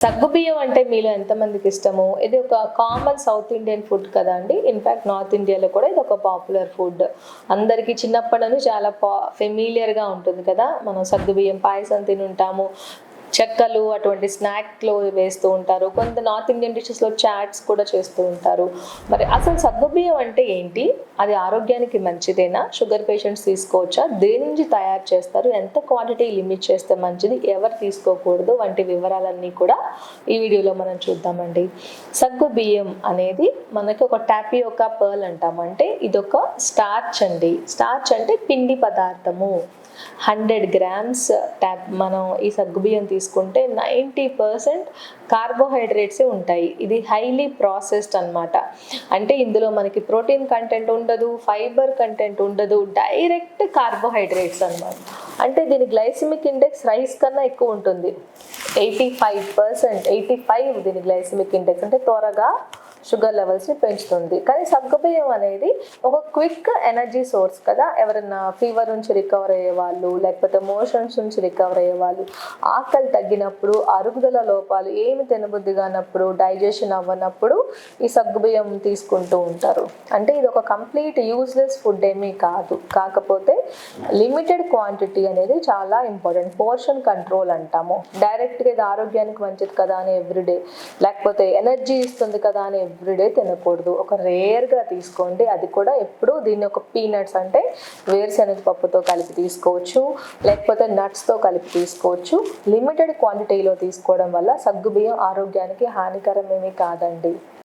సగ్గుబియ్యం అంటే మీలో ఎంతమందికి ఇష్టము? ఇది ఒక కామన్ సౌత్ ఇండియన్ ఫుడ్ కదా అండి. ఇన్‌ఫాక్ట్ నార్త్ ఇండియాలో కూడా ఇది ఒక పాపులర్ ఫుడ్. అందరికీ చిన్నప్పటి నుంచి చాలా ఫెమిలియర్‌గా ఉంటుంది కదా! మనం సగ్గుబియ్యం పాయసం తినుంటాము. చెక్కలు అటువంటి స్నాక్‌లో వేస్తూ ఉంటారు. కొంత నార్త్ ఇండియన్ డిషెస్‌లో చాట్స్ కూడా చేస్తూ ఉంటారు. మరి అసలు సగ్గుబియ్యం అంటే ఏంటి? అది ఆరోగ్యానికి మంచిదేనా? షుగర్ పేషెంట్స్ తీసుకోవచ్చా? దేని నుంచి తయారు చేస్తారు? ఎంత క్వాంటిటీ లిమిట్ చేస్తే మంచిది? ఎవరు తీసుకోకూడదు? వంటి వివరాలన్నీ కూడా ఈ వీడియోలో మనం చూద్దామండి. సగ్గుబియ్యం అనేది మనకి ఒక టాపియోకా పర్ల్ అంటాం. అంటే ఇదొక స్టార్చ్ అండి. స్టార్చ్ అంటే పిండి పదార్థము. 100 గ్రామ్స్ మనం ఈ సగ్గుబియ్యం తీసుకుంటే 90% కార్బోహైడ్రేట్సే ఉంటాయి. ఇది హైలీ ప్రాసెస్డ్ అనమాట. అంటే ఇందులో మనకి ప్రోటీన్ కంటెంట్ ఉండదు, ఫైబర్ కంటెంట్ ఉండదు, డైరెక్ట్ కార్బోహైడ్రేట్స్ అనమాట. అంటే దీని గ్లైసిమిక్ ఇండెక్స్ రైస్ కన్నా ఎక్కువ ఉంటుంది. 85 దీని గ్లైసిమిక్ ఇండెక్స్, అంటే త్వరగా షుగర్ లెవెల్స్ని పెంచుతుంది. కానీ సగ్గుబియ్యం అనేది ఒక క్విక్ ఎనర్జీ సోర్స్ కదా. ఎవరైనా ఫీవర్ నుంచి రికవర్ అయ్యే వాళ్ళు, లేకపోతే మోషన్స్ నుంచి రికవర్ అయ్యే వాళ్ళు, ఆకలి తగ్గినప్పుడు, అరుగుదల లోపాలు, ఏమి తినబుద్ధి కానప్పుడు, డైజెషన్ అవ్వనప్పుడు ఈ సగ్గుబియ్యం తీసుకుంటూ ఉంటారు. అంటే ఇది ఒక కంప్లీట్ యూజ్లెస్ ఫుడ్ ఏమీ కాదు. కాకపోతే లిమిటెడ్ క్వాంటిటీ అనేది చాలా ఇంపార్టెంట్. పోర్షన్ కంట్రోల్ అంటాము. డైరెక్ట్గా ఇది ఆరోగ్యానికి మంచిది కదా అని ఎవ్రీడే, లేకపోతే ఎనర్జీ ఇస్తుంది కదా అని ఎవ్రీడే తినకూడదు. ఒక రేర్గా తీసుకోండి. అది కూడా ఎప్పుడు దీన్ని ఒక పీనట్స్ అంటే వేరుశనగ పప్పుతో కలిపి తీసుకోవచ్చు, లేకపోతే నట్స్తో కలిపి తీసుకోవచ్చు. లిమిటెడ్ క్వాంటిటీలో తీసుకోవడం వల్ల సగ్గుబియ్యం ఆరోగ్యానికి హానికరమేమీ కాదండి.